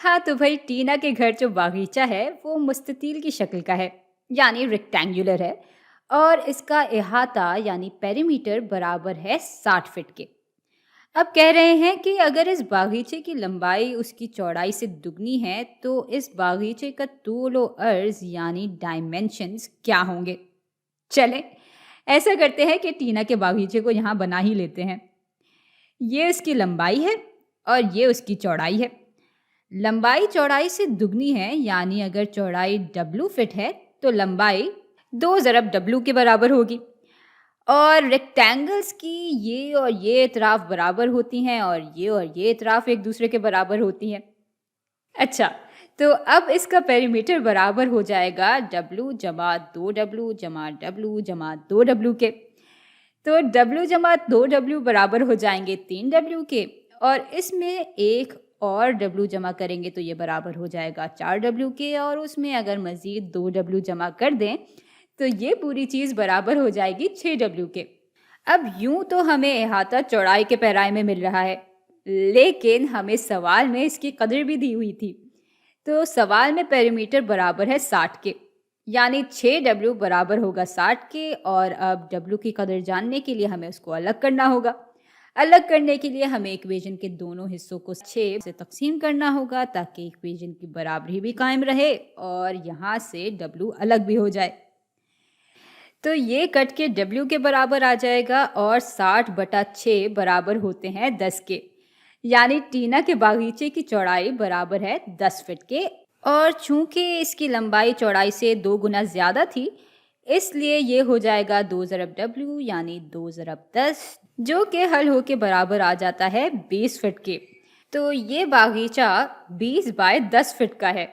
हाँ, तो भाई टीना के घर जो बागीचा है वो मुस्ततील की शक्ल का है, यानी रेक्टेंगुलर है। और इसका अहाता यानी पेरीमीटर बराबर है 60 फीट के। अब कह रहे हैं कि अगर इस बागीचे की लंबाई उसकी चौड़ाई से दुगनी है तो इस बागीचे का तूल व अर्ज यानी डायमेंशंस क्या होंगे। चलें, ऐसा करते हैं कि टीना के बागीचे को यहाँ बना ही लेते हैं। ये उसकी लंबाई है और ये उसकी चौड़ाई है। लंबाई चौड़ाई से दुगनी है, यानी अगर चौड़ाई W फीट है तो लंबाई 2 ज़रब W के बराबर होगी। और रेक्टेंगल्स की ये और ये इतराफ बराबर होती हैं और ये इतराफ एक दूसरे के बराबर होती हैं। अच्छा, तो अब इसका पेरीमीटर बराबर हो जाएगा W जमा 2W जमा W जमा 2W के। तो W जमा 2W बराबर हो जाएंगे 3W के, और इसमें एक और W जमा करेंगे तो ये बराबर हो जाएगा 4W के, और उसमें अगर मज़ीद 2W जमा कर दें तो ये पूरी चीज़ बराबर हो जाएगी 6W के। अब यूं तो हमें अहाता चौड़ाई के पैराए में मिल रहा है, लेकिन हमें सवाल में इसकी कदर भी दी हुई थी। तो सवाल में पेरीमीटर बराबर है 60 के, यानी 6W बराबर होगा 60 के। और अब W की कदर जानने के लिए हमें उसको अलग करना होगा। अलग करने के लिए हमें इक्वेशन के दोनों हिस्सों को 6 से तकसीम करना होगा ताकि इक्वेशन की बराबरी भी कायम रहे और यहाँ से W अलग भी हो जाए। तो ये कट के W के बराबर आ जाएगा और 60/6 बराबर होते हैं 10 के, यानी टीना के बागीचे की चौड़ाई बराबर है 10 फीट के। और चूंकि इसकी लंबाई चौड़ाई से 2 गुना ज़्यादा थी, इसलिए ये हो जाएगा 2 ज़रब W यानी 2 ज़रब 10, जो कि हल होके बराबर आ जाता है 20 फीट के। तो ये बागीचा 20 बाय 10 फीट का है।